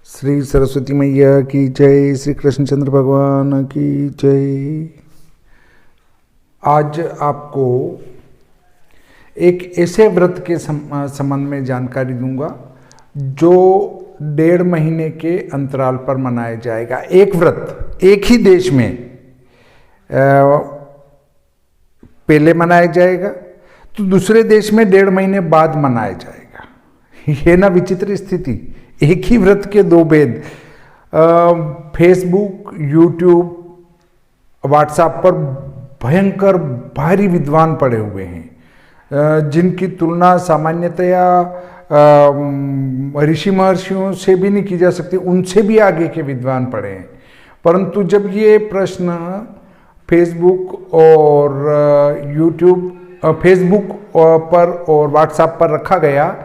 श्री सरस्वती मैया की जय, श्री कृष्णचंद्र भगवान की जय। आज आपको एक ऐसे व्रत के संबंध में जानकारी दूंगा जो 1.5 महीने के अंतराल पर मनाया जाएगा। एक व्रत एक ही देश में पहले मनाया जाएगा तो दूसरे देश में 1.5 महीने बाद मनाया जाएगा। ये ना विचित्र स्थिति, एक ही व्रत के दो भेद। फेसबुक, यूट्यूब, व्हाट्सएप पर भयंकर भारी विद्वान पड़े हुए हैं जिनकी तुलना सामान्यतया ऋषि महर्षियों से भी नहीं की जा सकती, उनसे भी आगे के विद्वान पड़े हैं। परंतु जब ये प्रश्न फेसबुक और यूट्यूब, फेसबुक पर और व्हाट्सएप पर रखा गया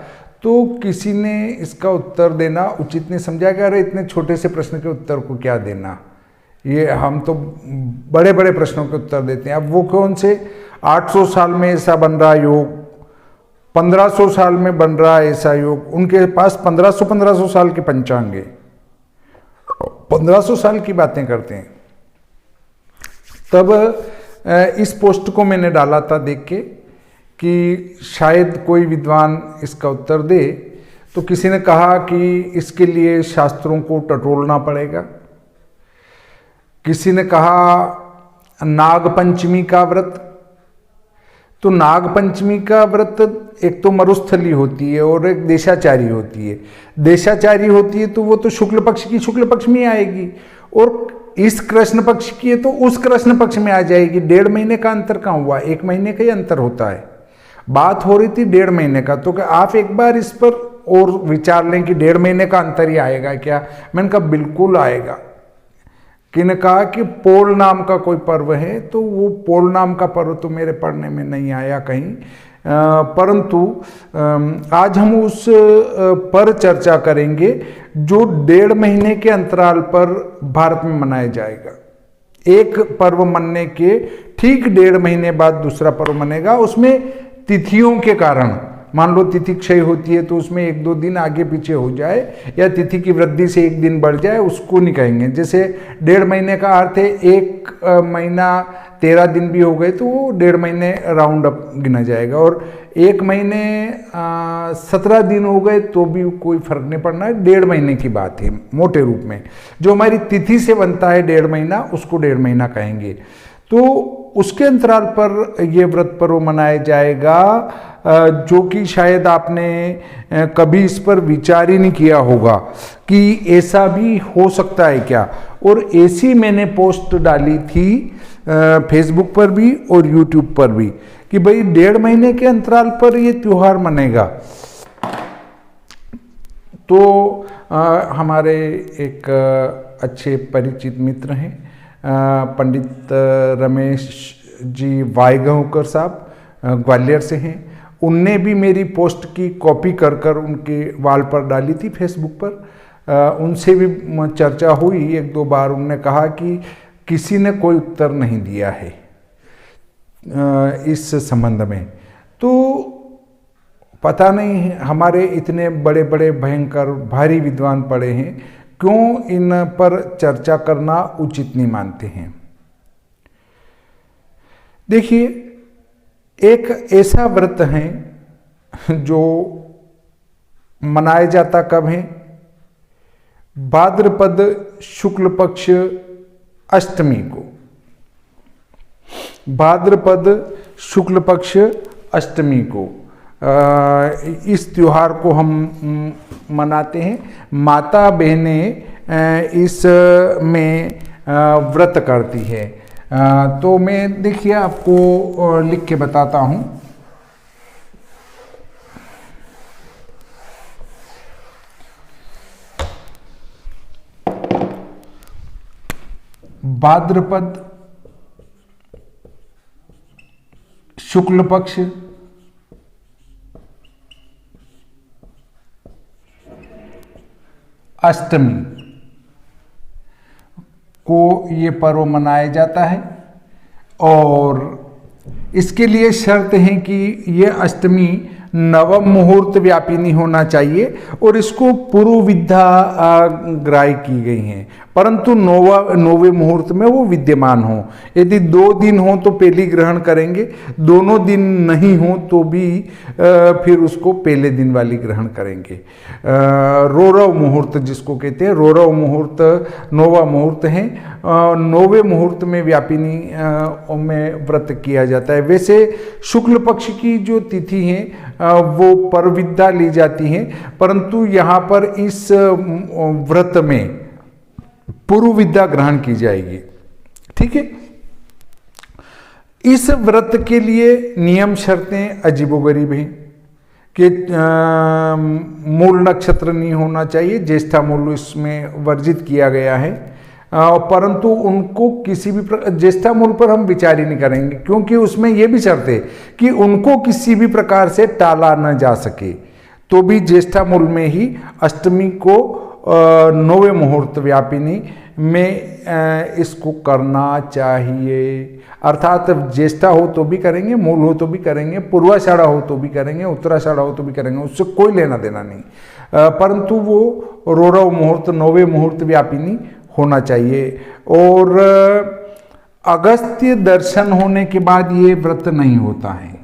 तो किसी ने इसका उत्तर देना उचित नहीं समझा कि अरे इतने छोटे से प्रश्न के उत्तर को क्या देना, ये हम तो बड़े बड़े प्रश्नों के उत्तर देते हैं। अब वो कौन से 800 साल में ऐसा बन रहा योग, 1500 साल में बन रहा ऐसा योग, उनके पास 1500 साल के पंचांग है, 1500 साल की बातें करते हैं। तब इस पोस्ट को मैंने डाला था देख के कि शायद कोई विद्वान इसका उत्तर दे, तो किसी ने कहा कि इसके लिए शास्त्रों को टटोलना पड़ेगा। किसी ने कहा नागपंचमी का व्रत, तो नागपंचमी का व्रत एक तो मरुस्थली होती है और एक देशाचारी होती है। देशाचारी होती है तो वो तो शुक्ल पक्ष की शुक्ल पक्ष में आएगी और इस कृष्ण पक्ष की है तो उस कृष्ण पक्ष में आ जाएगी। 1.5 महीने का अंतर कहाँ हुआ, 1 महीने का ही अंतर होता है। बात हो रही थी 1.5 महीने का, तो क्या आप एक बार इस पर और विचार लें कि 1.5 महीने का अंतर ही आएगा क्या? मैंने कहा बिल्कुल आएगा। किने कहा कि पोल नाम का कोई पर्व है, तो वो पोल नाम का पर्व तो मेरे पढ़ने में नहीं आया कहीं, परंतु आज हम उस पर चर्चा करेंगे जो 1.5 महीने के अंतराल पर भारत में मनाया जाएगा। एक पर्व मनने के ठीक 1.5 महीने बाद दूसरा पर्व मनेगा। उसमें तिथियों के कारण, मान लो तिथि क्षय होती है तो उसमें 1-2 दिन आगे पीछे हो जाए या तिथि की वृद्धि से 1 दिन बढ़ जाए, उसको नहीं कहेंगे। जैसे 1.5 महीने का अर्थ है 1 महीना 13 दिन भी हो गए तो वो 1.5 महीने राउंड अप गिना जाएगा, और 1 महीने 17 दिन हो गए तो भी कोई फर्क नहीं पड़ना है। 1.5 महीने की बात है मोटे रूप में। जो हमारी तिथि से बनता है 1.5 महीना, उसको 1.5 महीना कहेंगे। तो उसके अंतराल पर यह व्रत पर्व मनाया जाएगा जो कि शायद आपने कभी इस पर विचार ही नहीं किया होगा कि ऐसा भी हो सकता है क्या। और ऐसी मैंने पोस्ट डाली थी फेसबुक पर भी और यूट्यूब पर भी कि भाई 1.5 महीने के अंतराल पर ये त्योहार मनेगा। तो हमारे एक अच्छे परिचित मित्र हैं पंडित रमेश जी वायगांवकर साहब, ग्वालियर से हैं। उनने भी मेरी पोस्ट की कॉपी कर कर उनके वाल पर डाली थी फेसबुक पर। उनसे भी चर्चा हुई 1-2 बार। उन्होंने कहा कि किसी ने कोई उत्तर नहीं दिया है इस संबंध में। तो पता नहीं हमारे इतने बड़े बड़े भयंकर भारी विद्वान पड़े हैं, क्यों इन पर चर्चा करना उचित नहीं मानते हैं। देखिए, एक ऐसा व्रत है जो मनाया जाता कब है? भाद्रपद शुक्ल पक्ष अष्टमी को। भाद्रपद शुक्ल पक्ष अष्टमी को इस त्योहार को हम मनाते हैं। माता बहनें इस में व्रत करती है। तो मैं देखिए आपको लिख के बताता हूँ। भाद्रपद शुक्ल पक्ष अष्टमी को ये पर्व मनाया जाता है, और इसके लिए शर्त है कि ये अष्टमी नवम मुहूर्त व्यापिनी होना चाहिए और इसको पूर्व विद्या ग्राह्य की गई हैं, परंतु नौवे मुहूर्त में वो विद्यमान हो। यदि 2 दिन हो तो पहली ग्रहण करेंगे, दोनों दिन नहीं हो तो भी फिर उसको पहले दिन वाली ग्रहण करेंगे। रोरव मुहूर्त जिसको कहते हैं, रोरव मुहूर्त नौवा मुहूर्त है। नौवे मुहूर्त में व्यापिनी में व्रत किया जाता है। वैसे शुक्ल पक्ष की जो तिथि है वो परविद्या ली जाती है, परंतु यहाँ पर इस व्रत में पूर्व विद्या ग्रहण की जाएगी। ठीक है। इस व्रत के लिए नियम शर्तें अजीबोगरीब हैं कि मूल नक्षत्र नहीं होना चाहिए, ज्येष्ठा मूल इसमें वर्जित किया गया है, परंतु उनको किसी भी ज्येष्ठा मूल पर हम विचार ही नहीं करेंगे, क्योंकि उसमें यह भी शर्त है कि उनको किसी भी प्रकार से टाला न जा सके। तो भी ज्येष्ठा मूल में ही अष्टमी को नौवे मुहूर्त व्यापिनी में इसको करना चाहिए। अर्थात ज्येष्ठा हो तो भी करेंगे, मूल हो तो भी करेंगे, पूर्वाषाढ़ा हो तो भी करेंगे, उत्तराषाढ़ा हो तो भी करेंगे, उससे कोई लेना देना नहीं, परंतु वो रोरव मुहूर्त नौवे मुहूर्त व्यापिनी होना चाहिए। और अगस्त्य दर्शन होने के बाद ये व्रत नहीं होता है।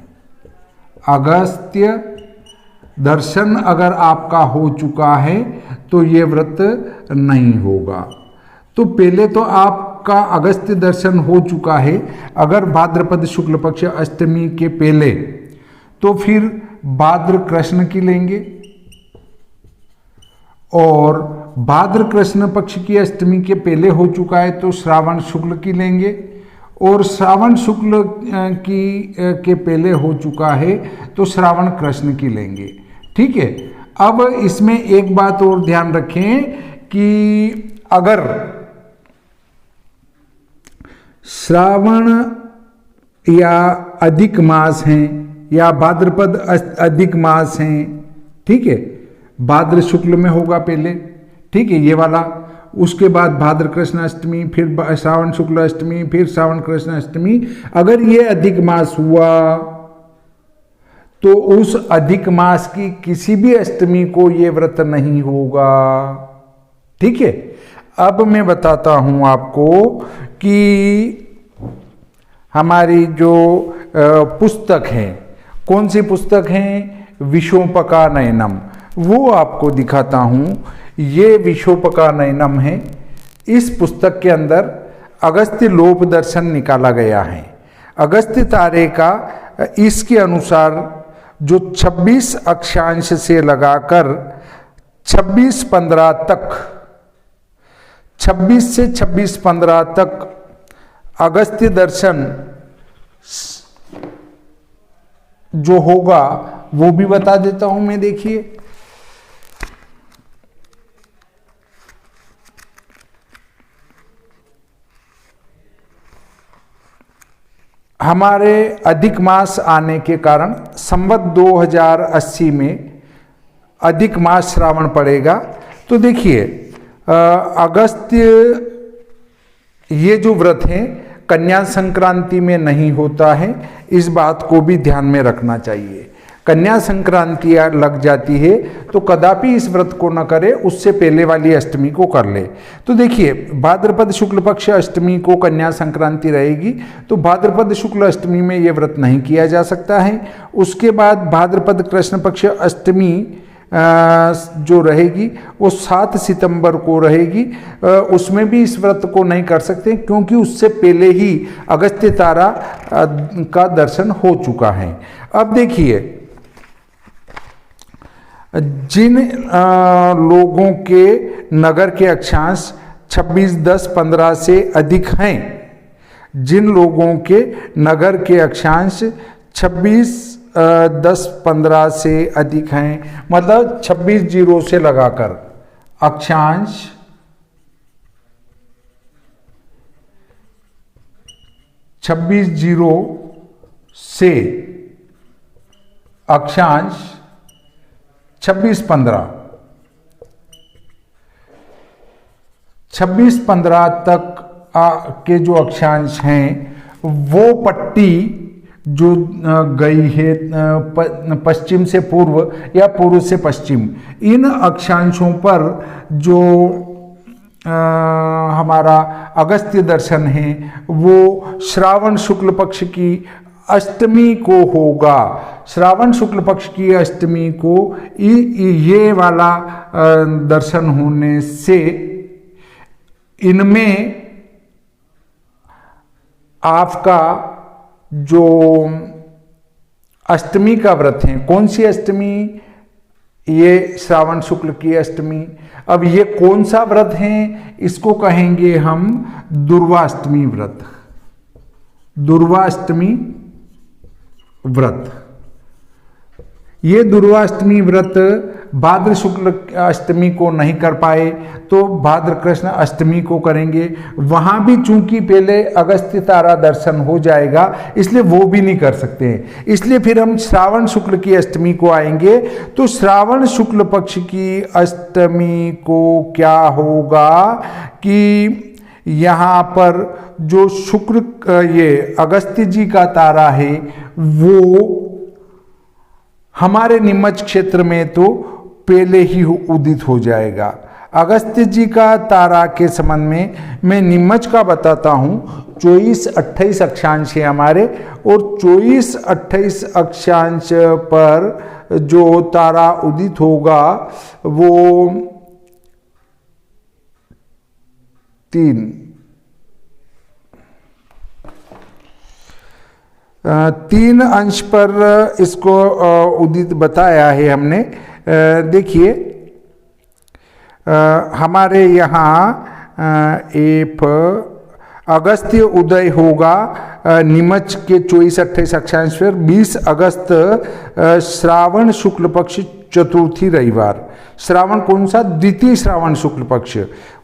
अगस्त्य दर्शन अगर आपका हो चुका है तो ये व्रत नहीं होगा। तो पहले तो आपका अगस्त्य दर्शन हो चुका है अगर भाद्रपद शुक्ल पक्ष अष्टमी के पहले, तो फिर भाद्र कृष्ण की लेंगे, और भाद्र कृष्ण पक्ष की अष्टमी के पहले हो चुका है तो श्रावण शुक्ल की लेंगे, और श्रावण शुक्ल की के पहले हो चुका है तो श्रावण कृष्ण की लेंगे। ठीक है। अब इसमें एक बात और ध्यान रखें कि अगर श्रावण या अधिक मास हैं या भाद्रपद अधिक मास हैं, ठीक है, भाद्र शुक्ल में होगा पहले, ठीक है, ये वाला, उसके बाद भाद्र कृष्ण अष्टमी, फिर श्रावण शुक्ल अष्टमी, फिर श्रावण कृष्ण अष्टमी, अगर ये अधिक मास हुआ तो उस अधिक मास की किसी भी अष्टमी को ये व्रत नहीं होगा। ठीक है। अब मैं बताता हूं आपको कि हमारी जो पुस्तक है, कौन सी पुस्तक है, विशोपका नयनम, वो आपको दिखाता हूं। ये विशोपका नयनम है। इस पुस्तक के अंदर अगस्त्य लोप दर्शन निकाला गया है। अगस्त्य तारे का इसके अनुसार जो 26 अक्षांश से लगाकर 26-15 तक, 26 से 26-15 तक अगस्त्य दर्शन जो होगा वो भी बता देता हूं मैं। देखिए, हमारे अधिक मास आने के कारण संवत 2080 में अधिक मास श्रावण पड़ेगा। तो देखिए, अगस्त्य ये जो व्रत है कन्या संक्रांति में नहीं होता है, इस बात को भी ध्यान में रखना चाहिए। कन्या संक्रांति लग जाती है तो कदापि इस व्रत को न करे, उससे पहले वाली अष्टमी को कर ले। तो देखिए, भाद्रपद शुक्ल पक्ष अष्टमी को कन्या संक्रांति रहेगी, तो भाद्रपद शुक्ल अष्टमी में यह व्रत नहीं किया जा सकता है। उसके बाद भाद्रपद कृष्ण पक्ष अष्टमी जो रहेगी वो 7 सितंबर को रहेगी, उसमें भी इस व्रत को नहीं कर सकते, क्योंकि उससे पहले ही अगस्त्य तारा का दर्शन हो चुका है। अब देखिए, जिन लोगों के नगर के अक्षांश 26-10-15 से अधिक हैं, जिन लोगों के नगर के अक्षांश 26-10-15 से अधिक हैं, मतलब 26 जीरो से लगाकर अक्षांश 26 जीरो से अक्षांश 26-15 तक के जो अक्षांश हैं वो पट्टी जो गई है पश्चिम से पूर्व या पूर्व से पश्चिम, इन अक्षांशों पर जो हमारा अगस्त्य दर्शन है वो श्रावण शुक्ल पक्ष की अष्टमी को होगा। श्रावण शुक्ल पक्ष की अष्टमी को ये वाला दर्शन होने से इनमें आपका जो अष्टमी का व्रत है, कौन सी अष्टमी, ये श्रावण शुक्ल की अष्टमी। अब ये कौन सा व्रत है, इसको कहेंगे हम दुर्वाष्टमी व्रत। दुर्वाष्टमी व्रत, ये दुर्वाष्टमी व्रत भाद्र शुक्ल अष्टमी को नहीं कर पाए तो भाद्र कृष्ण अष्टमी को करेंगे। वहां भी चूंकि पहले अगस्त्य तारा दर्शन हो जाएगा इसलिए वो भी नहीं कर सकते हैं, इसलिए फिर हम श्रावण शुक्ल की अष्टमी को आएंगे। तो श्रावण शुक्ल पक्ष की अष्टमी को क्या होगा कि यहाँ पर जो शुक्र ये अगस्त्य जी का तारा है वो हमारे नीमच क्षेत्र में तो पहले ही उदित हो जाएगा। अगस्त्य जी का तारा के संबंध में मैं नीमच का बताता हूँ। 24-28 अक्षांश है हमारे, और 24-28 अक्षांश पर जो तारा उदित होगा वो 3 अंश पर इसको उदित बताया है हमने। देखिए हमारे यहाँ एक अगस्त्य उदय होगा नीमच के 24-28 अक्षांश पर 20 अगस्त श्रावण शुक्ल पक्ष चतुर्थी रविवार। श्रावण कौन सा, द्वितीय श्रावण शुक्ल पक्ष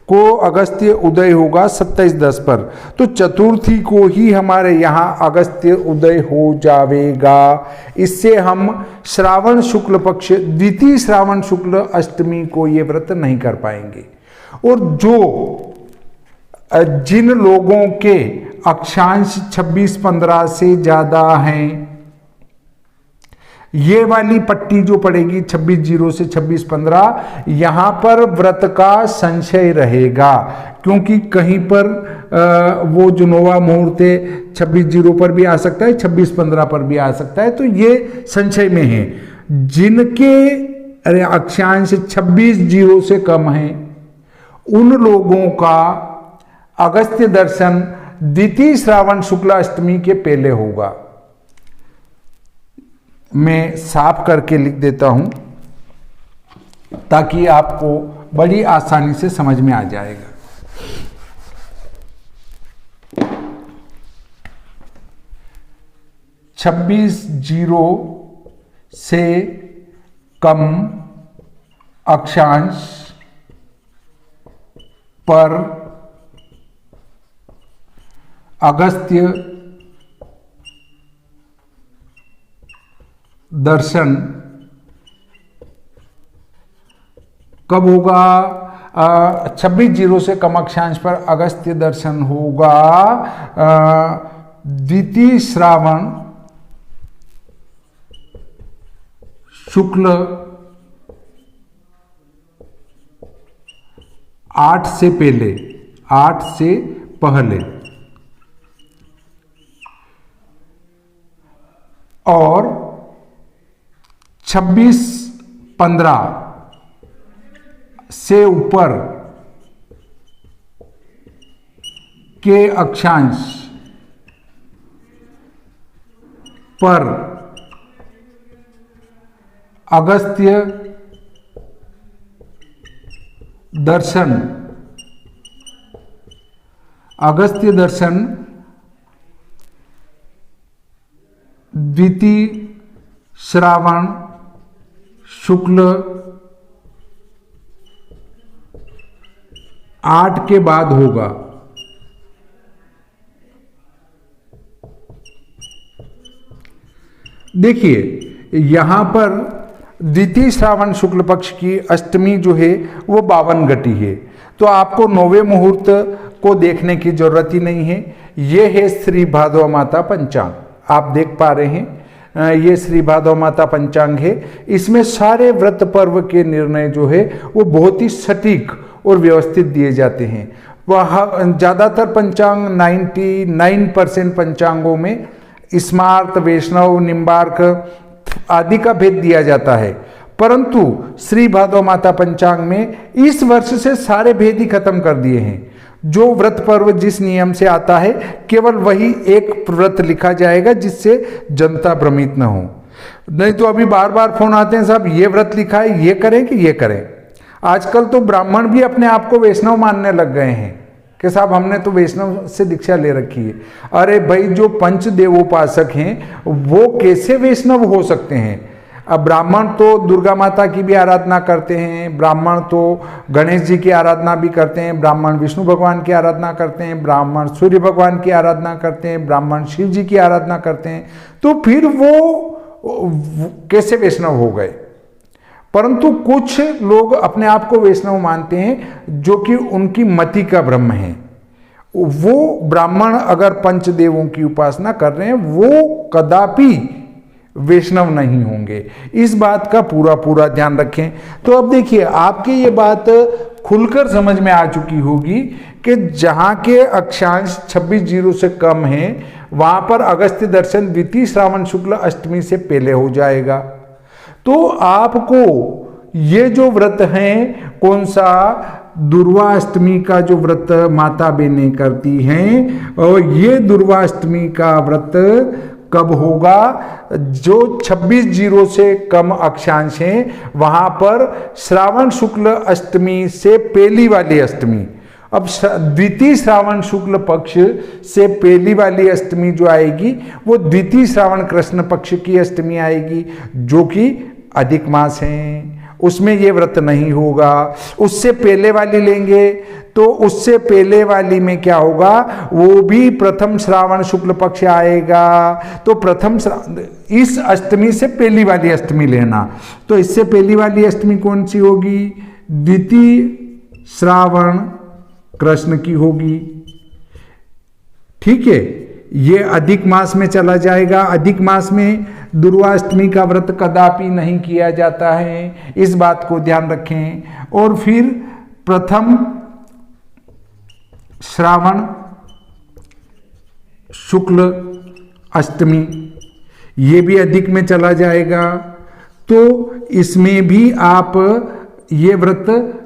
को अगस्त्य उदय होगा 27-10 पर। तो चतुर्थी को ही हमारे यहाँ अगस्त्य उदय हो जाएगा। इससे हम श्रावण शुक्ल पक्ष द्वितीय श्रावण शुक्ल अष्टमी को ये व्रत नहीं कर पाएंगे। और जो जिन लोगों के अक्षांश 26-15 से ज्यादा हैं, ये वाली पट्टी जो पड़ेगी 26-0 से 26-15, यहां पर व्रत का संशय रहेगा, क्योंकि कहीं पर वो जो नोवा मुहूर्त है 26-0 पर भी आ सकता है, 26-15 पर भी आ सकता है। तो ये संशय में है। जिनके अक्षांश 26-0 से कम है उन लोगों का अगस्त्य दर्शन द्वितीय श्रावण शुक्ल अष्टमी के पहले होगा। मैं साफ करके लिख देता हूं ताकि आपको बड़ी आसानी से समझ में आ जाएगा। 26-0 से कम अक्षांश पर अगस्त्य दर्शन कब होगा? 26-0 से कम अक्षांश पर अगस्त्य दर्शन होगा द्वितीय श्रावण शुक्ल 8 से पहले, 8 से पहले, और 26-15 से ऊपर के अक्षांश पर अगस्त्य दर्शन, अगस्त्य दर्शन द्वितीय श्रावण शुक्ल 8 के बाद होगा। देखिए यहां पर द्वितीय श्रावण शुक्ल पक्ष की अष्टमी जो है वो 52 घटी है, तो आपको 9वें मुहूर्त को देखने की जरूरत ही नहीं है। ये है श्री भादवा माता पंचांग। आप देख पा रहे हैं, ये श्री भादव माता पंचांग है। इसमें सारे व्रत पर्व के निर्णय जो है वो बहुत ही सटीक और व्यवस्थित दिए जाते हैं। वह ज़्यादातर पंचांग 99% पंचांगों में स्मार्त, वैष्णव, निम्बार्क आदि का भेद दिया जाता है, परंतु श्री भादव माता पंचांग में इस वर्ष से सारे भेद ही खत्म कर दिए हैं। जो व्रत पर्व जिस नियम से आता है केवल वही एक व्रत लिखा जाएगा, जिससे जनता भ्रमित न हो। नहीं तो अभी बार बार फोन आते हैं, साहब ये व्रत लिखा है, ये करें कि ये करें। आजकल तो ब्राह्मण भी अपने आप को वैष्णव मानने लग गए हैं कि साहब हमने तो वैष्णव से दीक्षा ले रखी है। अरे भाई, जो पंचदेवोपासक हैं वो कैसे वैष्णव हो सकते हैं? अब ब्राह्मण तो दुर्गा माता की भी आराधना करते हैं, ब्राह्मण तो गणेश जी की आराधना भी करते हैं, ब्राह्मण विष्णु भगवान की आराधना करते हैं, ब्राह्मण सूर्य भगवान की आराधना करते हैं, ब्राह्मण शिव जी की आराधना करते हैं। तो फिर वो कैसे वैष्णव हो गए? परंतु कुछ लोग अपने आप को वैष्णव मानते हैं, जो कि उनकी मति का भ्रम है। वो ब्राह्मण अगर पंचदेवों की उपासना कर रहे हैं वो कदापि वैष्णव नहीं होंगे। इस बात का पूरा ध्यान रखें। तो अब देखिए, आपके ये बात खुलकर समझ में आ चुकी होगी कि जहां के अक्षांश 26 से कम है वहां पर अगस्त्य दर्शन द्वितीय श्रावण शुक्ल अष्टमी से पहले हो जाएगा। तो आपको ये जो व्रत हैं, कौन सा, दुर्वा अष्टमी का जो व्रत माता बहनें करती हैं, और ये दुर्वा अष्टमी का व्रत कब होगा? जो 26 से कम अक्षांश हैं वहां पर श्रावण शुक्ल अष्टमी से पहली वाली अष्टमी। अब द्वितीय श्रावण शुक्ल पक्ष से पहली वाली अष्टमी जो आएगी वो द्वितीय श्रावण कृष्ण पक्ष की अष्टमी आएगी, जो कि अधिक मास है, उसमें ये व्रत नहीं होगा। उससे पहले वाली लेंगे तो उससे पहले वाली में क्या होगा? वो भी प्रथम श्रावण शुक्ल पक्ष आएगा। तो इस अष्टमी से पहली वाली अष्टमी लेना। तो इससे पहली वाली अष्टमी कौन सी होगी? द्वितीय श्रावण कृष्ण की होगी। ठीक है, ये अधिक मास में चला जाएगा। अधिक मास में दुर्वाष्टमी का व्रत कदापि नहीं किया जाता है, इस बात को ध्यान रखें। और फिर प्रथम श्रावण शुक्ल अष्टमी, ये भी अधिक में चला जाएगा। तो इसमें भी आप ये व्रत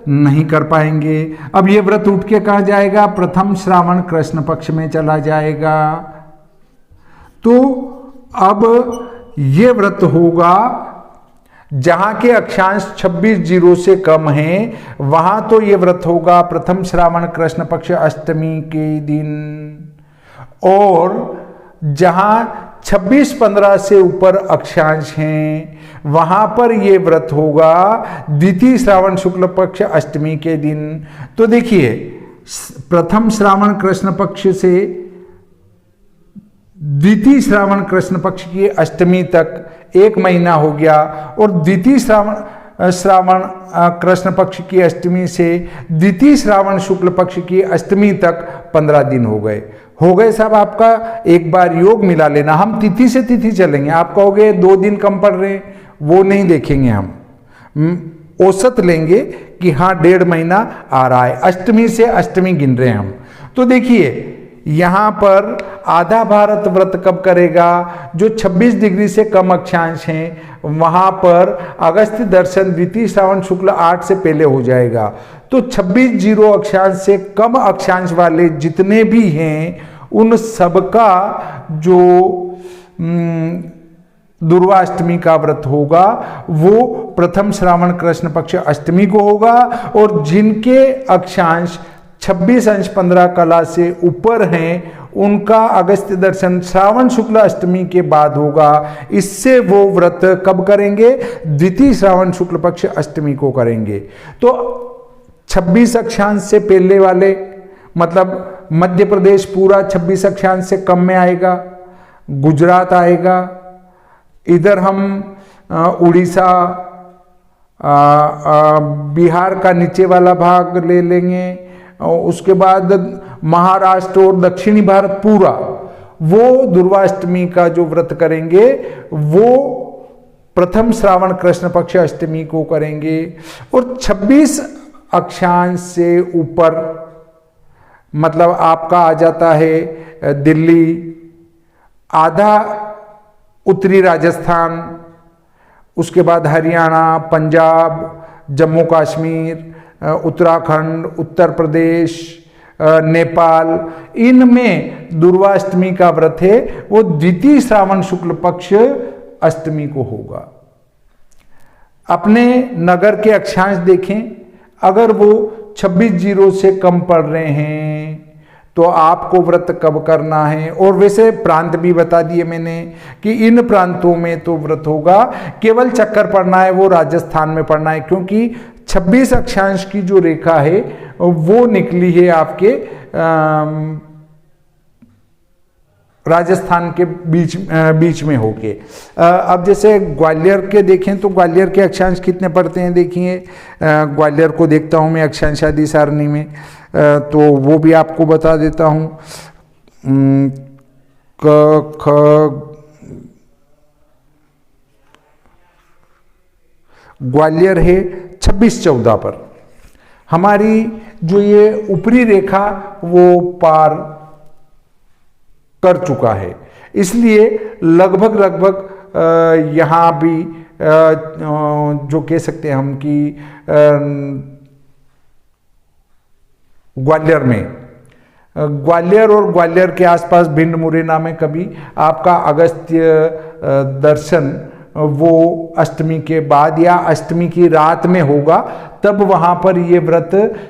नहीं कर पाएंगे। अब ये व्रत उठ के कहाँ जाएगा? प्रथम श्रावण कृष्ण पक्ष में चला जाएगा। तो अब ये व्रत होगा जहां के अक्षांश 26 से कम हैं, वहां तो ये व्रत होगा प्रथम श्रावण कृष्ण पक्ष अष्टमी के दिन। और जहां 26-15 से ऊपर अक्षांश हैं वहां पर ये व्रत होगा द्वितीय श्रावण शुक्ल पक्ष अष्टमी के दिन। तो देखिए, प्रथम श्रावण कृष्ण पक्ष से द्वितीय श्रावण कृष्ण पक्ष की अष्टमी तक 1 महीना हो गया, और द्वितीय श्रावण कृष्ण पक्ष की अष्टमी से द्वितीय श्रावण शुक्ल पक्ष की अष्टमी तक 15 दिन हो गए साहब। आपका एक बार योग मिला लेना। हम तिथि से तिथि चलेंगे। आप कहोगे 2 दिन कम पड़ रहे, वो नहीं देखेंगे, हम औसत लेंगे कि हाँ 1.5 महीना आ रहा है, अष्टमी से अष्टमी गिन रहे हैं हम। तो देखिए, यहां पर आधा भारत व्रत कब करेगा? जो 26 डिग्री से कम अक्षांश हैं वहां पर अगस्त्य दर्शन द्वितीय श्रावण शुक्ल 8 से पहले हो जाएगा। तो 26 अक्षांश से कम अक्षांश वाले जितने भी हैं उन सबका जो दुर्वाष्टमी का व्रत होगा वो प्रथम श्रावण कृष्ण पक्ष अष्टमी को होगा। और जिनके अक्षांश 26 अंश 15 कला से ऊपर हैं उनका अगस्त्य दर्शन श्रावण शुक्ल अष्टमी के बाद होगा। इससे वो व्रत कब करेंगे? द्वितीय श्रावण शुक्ल पक्ष अष्टमी को करेंगे। तो 26 अक्षांश से पहले वाले, मतलब मध्य प्रदेश पूरा 26 अक्षांश से कम में आएगा, गुजरात आएगा, इधर हम उड़ीसा, बिहार का नीचे वाला भाग ले लेंगे, और उसके बाद महाराष्ट्र और दक्षिणी भारत पूरा, वो दुर्वाष्टमी का जो व्रत करेंगे वो प्रथम श्रावण कृष्ण पक्ष अष्टमी को करेंगे। और 26 अक्षांश से ऊपर, मतलब आपका आ जाता है दिल्ली, आधा उत्तरी राजस्थान, उसके बाद हरियाणा, पंजाब, जम्मू कश्मीर, उत्तराखंड, उत्तर प्रदेश, नेपाल, इनमें दुर्वाष्टमी का व्रत है वो द्वितीय श्रावण शुक्ल पक्ष अष्टमी को होगा। अपने नगर के अक्षांश देखें, अगर वो 26 से कम पड़ रहे हैं तो आपको व्रत कब करना है। और वैसे प्रांत भी बता दिए मैंने कि इन प्रांतों में तो व्रत होगा, केवल चक्कर पड़ना है वो राजस्थान में पड़ना है, क्योंकि 26 अक्षांश की जो रेखा है वो निकली है आपके राजस्थान के बीच में होके। अब जैसे ग्वालियर के देखें तो ग्वालियर के अक्षांश कितने पड़ते हैं, देखिए ग्वालियर को देखता हूं मैं अक्षांश आदि सारणी में, तो वो भी आपको बता देता हूं। क ख ग्वालियर है 26-14 पर। हमारी जो ये ऊपरी रेखा वो पार कर चुका है, इसलिए लगभग यहाँ भी जो कह सकते हैं हम कि ग्वालियर और ग्वालियर के आसपास भिंड मुरैना में कभी आपका अगस्त्य दर्शन वो अष्टमी के बाद या अष्टमी की रात में होगा, तब वहां पर ये व्रत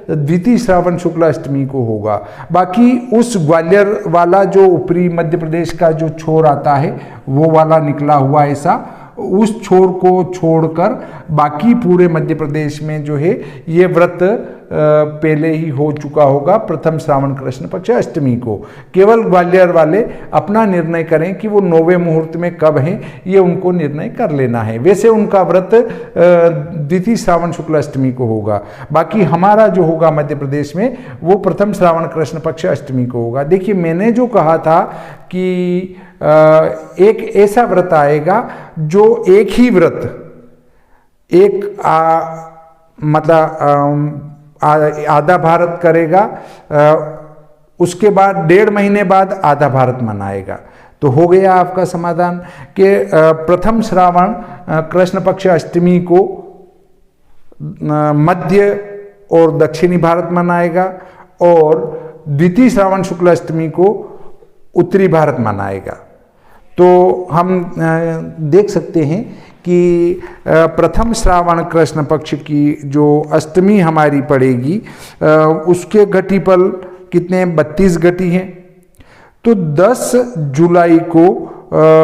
द्वितीय श्रावण शुक्ल अष्टमी को होगा। बाकी उस ग्वालियर वाला जो ऊपरी मध्य प्रदेश का जो छोर आता है वो वाला निकला हुआ ऐसा, उस छोर को छोड़कर बाकी पूरे मध्य प्रदेश में जो है ये व्रत पहले ही हो चुका होगा प्रथम श्रावण कृष्ण पक्ष अष्टमी को। केवल ग्वालियर वाले अपना निर्णय करें कि वो 9वें मुहूर्त में कब हैं, ये उनको निर्णय कर लेना है। वैसे उनका व्रत द्वितीय श्रावण शुक्ल अष्टमी को होगा। बाकी हमारा जो होगा मध्य प्रदेश में वो प्रथम श्रावण कृष्ण पक्ष अष्टमी को होगा। देखिए मैंने जो कहा था कि एक ऐसा व्रत आएगा जो एक ही व्रत मतलब आधा भारत करेगा, उसके बाद 1.5 महीने बाद आधा भारत मनाएगा। तो हो गया आपका समाधान कि प्रथम श्रावण कृष्ण पक्ष अष्टमी को मध्य और दक्षिणी भारत मनाएगा और द्वितीय श्रावण शुक्ल अष्टमी को उत्तरी भारत मनाएगा। तो हम देख सकते हैं कि प्रथम श्रावण कृष्ण पक्ष की जो अष्टमी हमारी पड़ेगी उसके घटीपल कितने 32 घटी हैं। तो 10 जुलाई को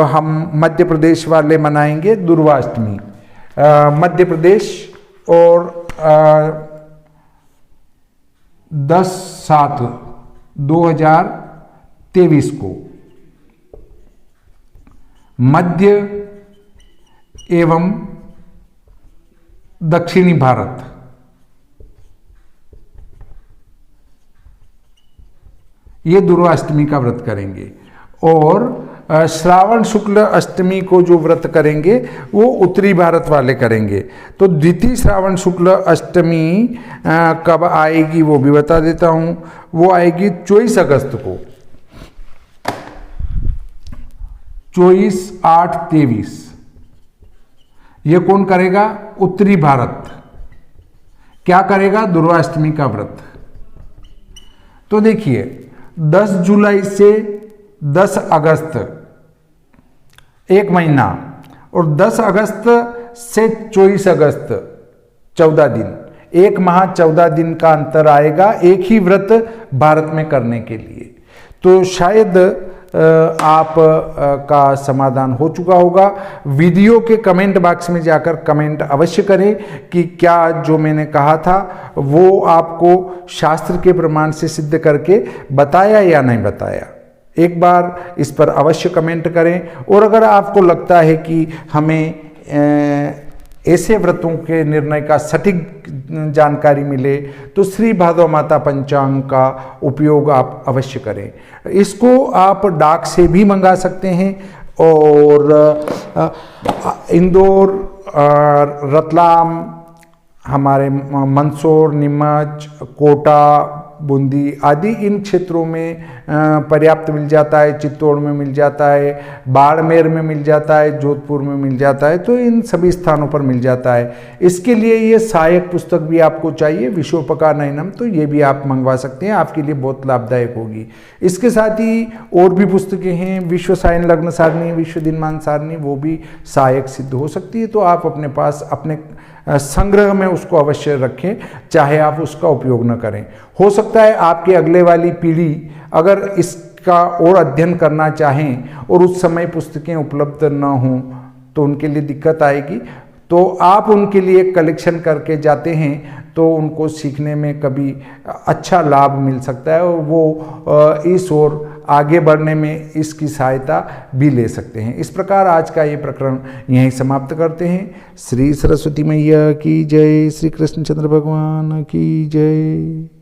हम मध्य प्रदेश वाले मनाएंगे दुर्वाष्टमी। मध्य प्रदेश और 10/7/2023 को मध्य एवं दक्षिणी भारत ये दुर्वाष्टमी का व्रत करेंगे और श्रावण शुक्ल अष्टमी को जो व्रत करेंगे वो उत्तरी भारत वाले करेंगे। तो द्वितीय श्रावण शुक्ल अष्टमी कब आएगी वो भी बता देता हूं। वो आएगी 24 अगस्त को, 24/8/23। ये कौन करेगा? उत्तरी भारत। क्या करेगा? दुर्वाष्टमी का व्रत। तो देखिए 10 जुलाई से 10 अगस्त 1 महीना और 10 अगस्त से 24 अगस्त 14 दिन, 1 माह 14 दिन का अंतर आएगा एक ही व्रत भारत में करने के लिए। तो शायद आप का समाधान हो चुका होगा। वीडियो के कमेंट बॉक्स में जाकर कमेंट अवश्य करें कि क्या जो मैंने कहा था वो आपको शास्त्र के प्रमाण से सिद्ध करके बताया या नहीं बताया। एक बार इस पर अवश्य कमेंट करें। और अगर आपको लगता है कि हमें ऐसे व्रतों के निर्णय का सटीक जानकारी मिले तो श्री भादव माता पंचांग का उपयोग आप अवश्य करें। इसको आप डाक से भी मंगा सकते हैं और इंदौर, रतलाम, हमारे मंदसौर, नीमच, कोटा, बूंदी आदि इन क्षेत्रों में पर्याप्त मिल जाता है। चित्तौड़ में मिल जाता है, बाड़मेर में मिल जाता है, जोधपुर में मिल जाता है, तो इन सभी स्थानों पर मिल जाता है। इसके लिए ये सहायक पुस्तक भी आपको चाहिए, विश्वोपकारनयनम, तो ये भी आप मंगवा सकते हैं, आपके लिए बहुत लाभदायक होगी। इसके साथ ही और भी पुस्तकें हैं, विश्व सायन लग्न सारणी, विश्व दिनमान सारणी, वो भी सहायक सिद्ध हो सकती है। तो आप अपने पास अपने संग्रह में उसको अवश्य रखें, चाहे आप उसका उपयोग न करें। हो सकता है आपकी अगले वाली पीढ़ी अगर इसका और अध्ययन करना चाहें और उस समय पुस्तकें उपलब्ध न हों तो उनके लिए दिक्कत आएगी। तो आप उनके लिए कलेक्शन करके जाते हैं तो उनको सीखने में कभी अच्छा लाभ मिल सकता है और वो इस ओर आगे बढ़ने में इसकी सहायता भी ले सकते हैं। इस प्रकार आज का ये प्रकरण यहीं समाप्त करते हैं। श्री सरस्वती मैया की जय, श्री कृष्णचंद्र भगवान की जय।